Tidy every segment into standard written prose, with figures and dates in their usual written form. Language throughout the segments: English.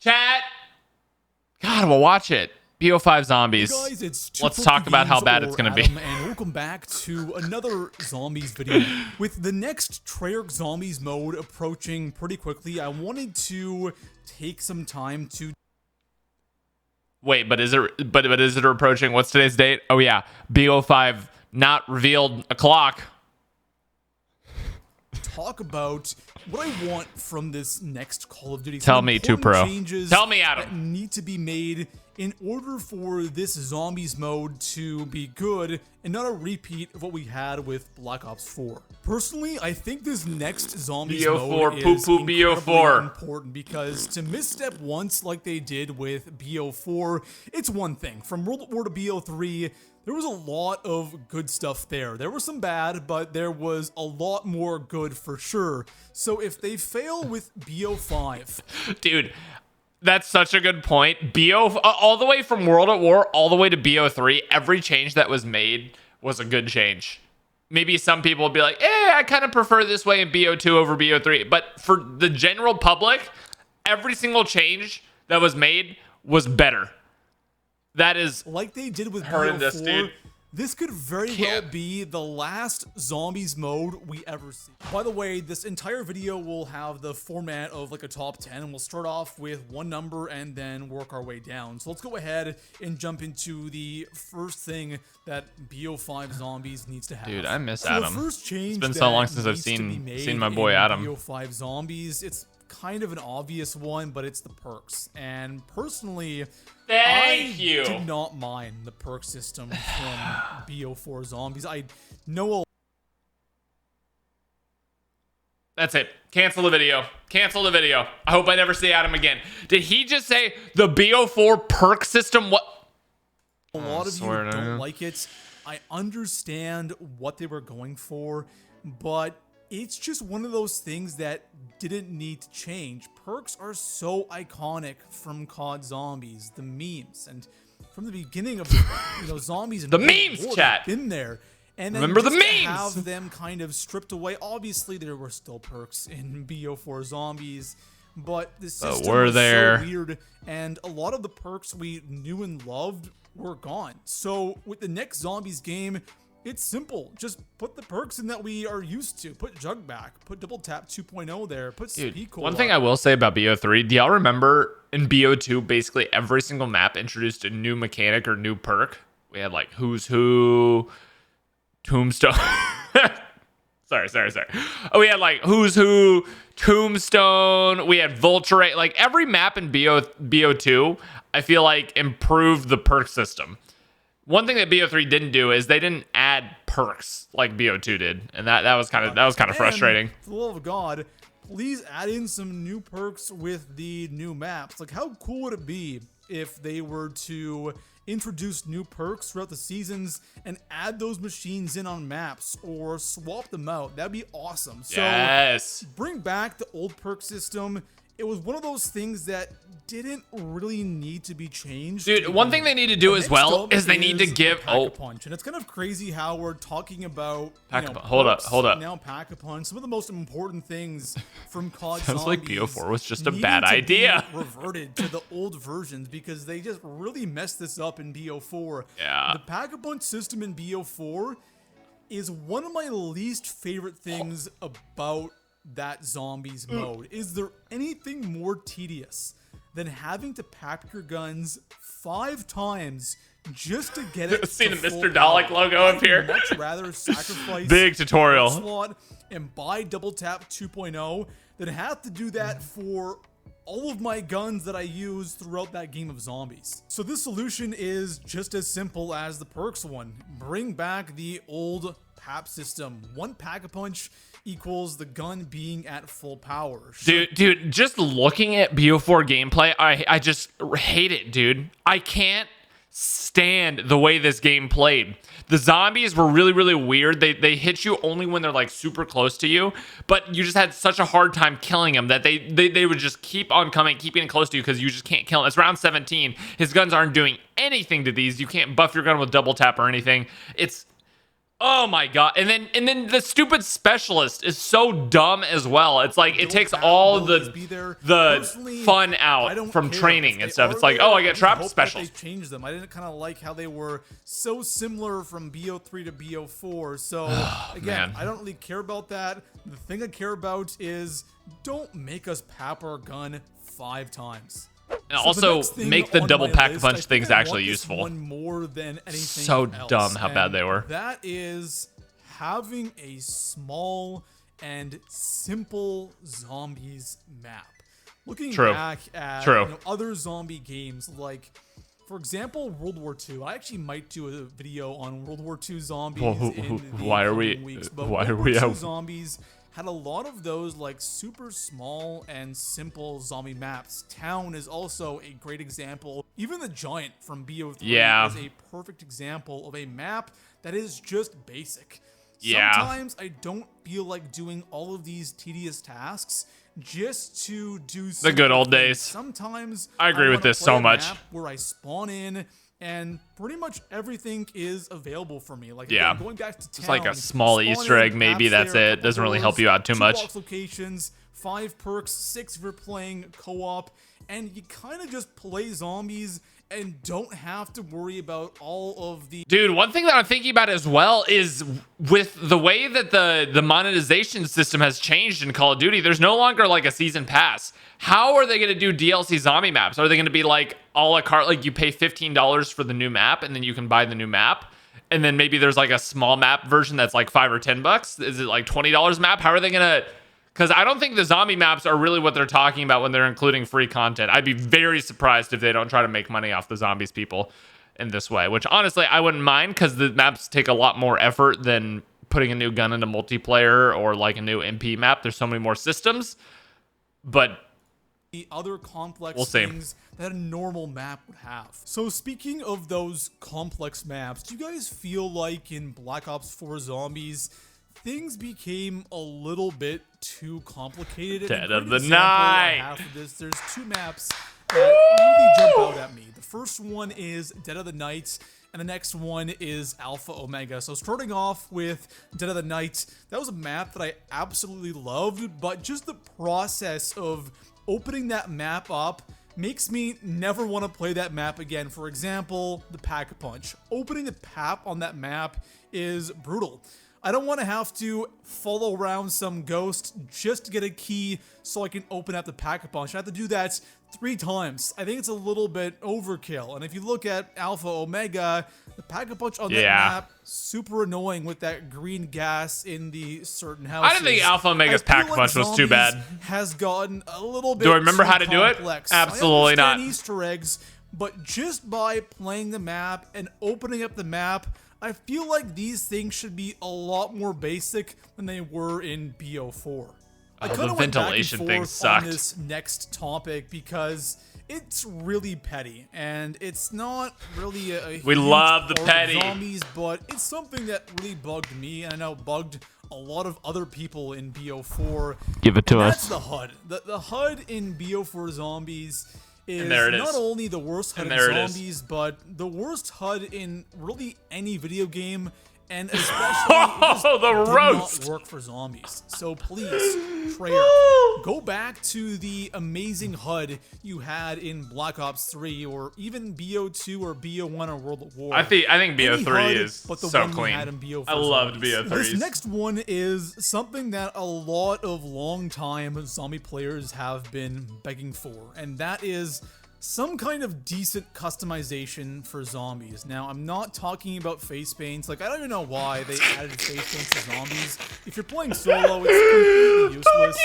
Chat. God, we'll watch it. BO5 zombies. Hey guys, it's Let's talk about how bad it's going to be. And welcome back to another zombies video. With the next Treyarch zombies mode approaching pretty quickly, I wanted to take some time to... Wait, but is it approaching? What's today's date? Oh yeah, BO5 not revealed o'clock. Talk about what I want from this next Call of Duty. Tell me, 2Pro. Changes Tell me, Adam. that need to be made in order for this zombies mode to be good and not a repeat of what we had with Black Ops 4. Personally, I think this next zombies mode is incredibly important because to misstep once like they did with BO4, it's one thing. From World at War to BO3, there was a lot of good stuff there. There was some bad, but there was a lot more good for sure. So if they fail with BO5... Dude, that's such a good point. All the way from World at War all the way to BO3, every change that was made was a good change. Maybe some people will be like, I kind of prefer this way in BO2 over BO3. But for the general public, every single change that was made was better. That is like they did with horrendous, BO4, dude. This could very well be the last zombies mode we ever see. By the way, this entire video will have the format of like a top 10, and we'll start off with one number and then work our way down. So let's go ahead and jump into the first thing that BO5 zombies needs to have. Dude, I miss Adam. The first change it's been so long since I've seen my boy Adam. BO5 zombies, it's kind of an obvious one, but it's the perks. And personally, I did not mind the perk system from BO4 zombies. I know That's it. Cancel the video. Cancel the video. I hope I never see Adam again. Did he just say the BO4 perk system? What? A lot of you don't like it. I understand what they were going for, but it's just one of those things that didn't need to change. Perks are so iconic from COD Zombies, the memes, and from the beginning of zombies and the memes chat been there. And then remember the memes. To have them kind of stripped away. Obviously, there were still perks in BO4 Zombies, but the system was so weird, and a lot of the perks we knew and loved were gone. So with the next Zombies game, it's simple. Just put the perks in that we are used to. Put Jug back. Put Double Tap 2.0 there. Put Speed Cola. One thing I will say about BO3, do y'all remember in BO2, basically every single map introduced a new mechanic or new perk? We had like Who's Who, Tombstone. sorry. Oh, we had like Who's Who, Tombstone. We had Vulture. Like every map in BO2, I feel like improved the perk system. One thing that BO3 didn't do is they didn't add perks like BO2 did, and that was kind of frustrating. For the love of God, please add in some new perks with the new maps. Like, how cool would it be if they were to introduce new perks throughout the seasons and add those machines in on maps or swap them out? That'd be awesome. So bring back the old perk system. It was one of those things that didn't really need to be changed. Dude, one thing they need to do as well is they need to give Pack-a-Punch. And it's kind of crazy how we're talking about hold up. Now Pack-a-Punch, some of the most important things from COD Sounds Zombies like BO4 was just a bad idea. Reverted to the old versions because they just really messed this up in BO4. Yeah. The Pack-a-Punch system in BO4 is one of my least favorite things about that zombies mode. Is there anything more tedious than having to pack your guns 5 times just to get it? See the Mr. Dalek logo up here. I'd much rather sacrifice big tutorial slot and buy Double Tap 2.0 than have to do that for all of my guns that I use throughout that game of zombies. So this solution is just as simple as the perks one. Bring back the old PAP system. One Pack-a-Punch equals the gun being at full power. Dude, just looking at BO4 gameplay, I just hate it, dude. I can't stand the way this game played. The zombies were really, really weird. They hit you only when they're like super close to you, but you just had such a hard time killing them that they would just keep on coming, keep getting close to you because you just can't kill them. It's round 17. His guns aren't doing anything to these. You can't buff your gun with double tap or anything. Oh my god. And then the stupid specialist is so dumb as well. It's like it takes all the fun out from training and stuff. It's like, oh, I get trapped specials. They changed them. I didn't kind of like how they were so similar from BO3 to BO4. So again, I don't really care about that. The thing I care about is don't make us pap our gun 5 times. And also make the double pack punch things actually useful. One more than anything so else, dumb how bad they were. That is having a small and simple zombies map. Looking back at other zombie games, like for example World War II. I actually might do a video on World War II zombies in the coming weeks. But World War II zombies had a lot of those like super small and simple zombie maps. Town is also a great example. Even the Giant from BO3 is a perfect example of a map that is just basic. Sometimes I don't feel like doing all of these tedious tasks just to do the good old days. Sometimes I agree with this so much. Where I spawn in and pretty much everything is available for me. Like again, going back to town, it's like a small Easter egg, maybe that's it. Doesn't really help you out too much. 2 box locations, 5 perks, 6 if you're playing co-op, and you kind of just play zombies and don't have to worry about all of the... Dude, one thing that I'm thinking about as well is with the way that the monetization system has changed in Call of Duty, there's no longer like a season pass. How are they going to do DLC zombie maps? Are they going to be like a la carte, like you pay $15 for the new map and then you can buy the new map? And then maybe there's like a small map version that's like $5 or $10. Is it like $20 map? How are they going to... Because I don't think the zombie maps are really what they're talking about when they're including free content. I'd be very surprised if they don't try to make money off the zombies people in this way, which honestly, I wouldn't mind because the maps take a lot more effort than putting a new gun into multiplayer or like a new MP map. There's so many more systems, but the other complex things that a normal map would have. So speaking of those complex maps, do you guys feel like in Black Ops 4 Zombies, things became a little bit too complicated? Dead of the Night. After this, there's 2 maps that really jump out at me. The first one is Dead of the Night, and the next one is Alpha Omega. So starting off with Dead of the Night, that was a map that I absolutely loved, but just the process of opening that map up makes me never want to play that map again. For example, the Pack-a-Punch. Opening the PAP on that map is brutal. I don't want to have to follow around some ghost just to get a key so I can open up the Pack-a-Punch. I have to do that 3 times. I think it's a little bit overkill. And if you look at Alpha Omega, the Pack-a-Punch on that map, super annoying with that green gas in the certain houses. I didn't think Alpha Omega's Pack-a-Punch was too bad. Has gotten a little bit Do I remember how to complex. do it? Absolutely not. Easter eggs, but just by playing the map and opening up the map, I feel like these things should be a lot more basic than they were in BO4. I kind of went back and forth on this next topic because it's really petty, and it's not really a we love the petty zombies, but it's something that really bugged me, and I know bugged a lot of other people in BO4. Give it to us. That's the HUD. The HUD in BO4 Zombies is not only the worst HUD in zombies, but the worst HUD in really any video game, and especially it does not work for zombies. So please, Treyarch, go back to the amazing HUD you had in Black Ops 3 or even BO2 or BO1 or World at War. I think BO3 is so clean. I loved BO3. This next one is something that a lot of long-time zombie players have been begging for, and that is some kind of decent customization for zombies. Now, I'm not talking about face paints. Like, I don't even know why they added face paints to zombies. If you're playing solo, it's completely useless.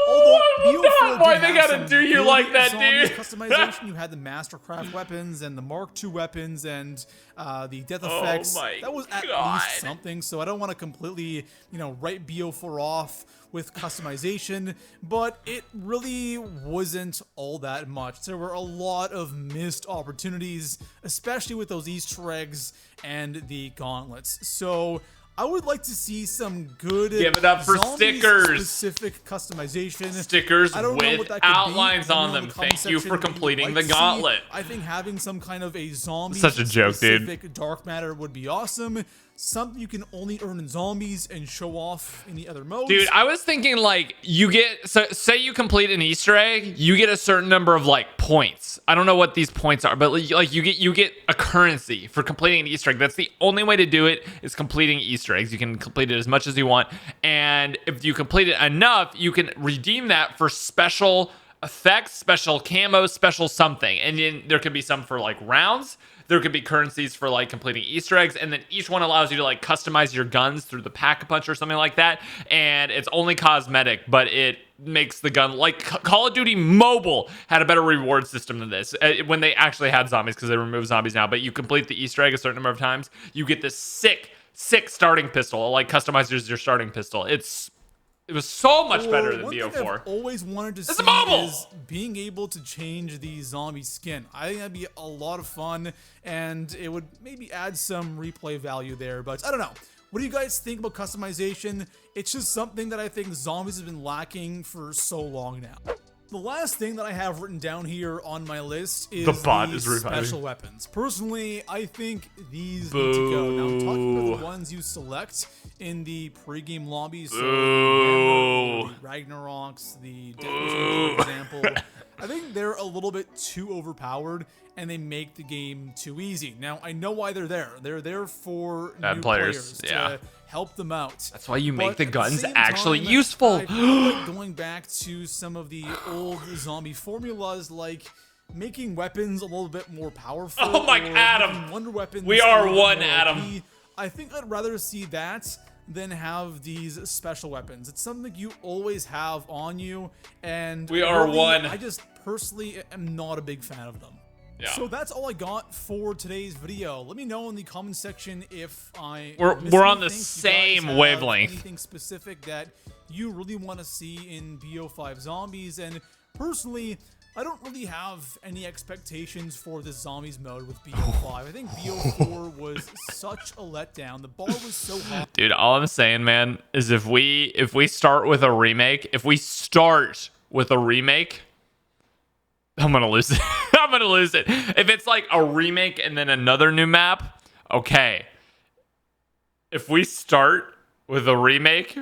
Although, why they gotta do you like that, dude? Customization, you had the Mastercraft weapons and the Mark II weapons and the death effects. That was at least something, so I don't want to completely, write BO4 off with customization, but it really wasn't all that much. There were a lot of missed opportunities, especially with those Easter eggs and the gauntlets. So I would like to see some good give it up for stickers, specific customization. Stickers with outlines on them. Thank you for completing the gauntlet. I think having some kind of a zombie such a joke, specific dark matter would be awesome. something you can only earn in zombies and show off in the other modes. Dude, I was thinking like you get, so say you complete an Easter egg, you get a certain number of like points. I don't know what these points are, but like you get a currency for completing an Easter egg. That's the only way to do it, is completing Easter eggs. You can complete it as much as you want, and if you complete it enough, you can redeem that for special effects, special camos, special something. And then there could be some for like rounds. There could be currencies for like completing Easter eggs, and then each one allows you to like customize your guns through the pack-a-punch or something like that. And it's only cosmetic, but it makes the gun, like Call of Duty Mobile had a better reward system than this when they actually had zombies, because they remove zombies now. But you complete the Easter egg a certain number of times, you get this sick starting pistol. It like customizes your starting pistol. It was so much better than BO4. One thing I've always wanted to see is being able to change the zombie skin. I think that'd be a lot of fun, and it would maybe add some replay value there, but I don't know. What do you guys think about customization? It's just something that I think zombies have been lacking for so long now. The last thing that I have written down here on my list is the special weapons. Personally, I think these need to go. Now, I'm talking about the ones you select in the pregame lobbies. So the Ragnaroks, the Death, for example. I think they're a little bit too overpowered, and they make the game too easy. Now, I know why they're there. They're there for new players to help them out. That's why you make the guns actually useful. I feel like going back to some of the old zombie formulas, like making weapons a little bit more powerful. Oh my, Adam! Wonder weapons. We are one, Adam. I think I'd rather see that than have these special weapons. It's something you always have on you, and we are one. I just personally am not a big fan of them. Yeah. So that's all I got for today's video. Let me know in the comment section if we're on the same wavelength. Anything specific that you really want to see in BO5 Zombies. And personally, I don't really have any expectations for this Zombies mode with BO5. I think BO4 was such a letdown. The bar was so high. Dude, all I'm saying, man, is if we start with a remake, I'm gonna lose it. I'm gonna lose it. If it's like a remake and then another new map, okay. If we start with a remake,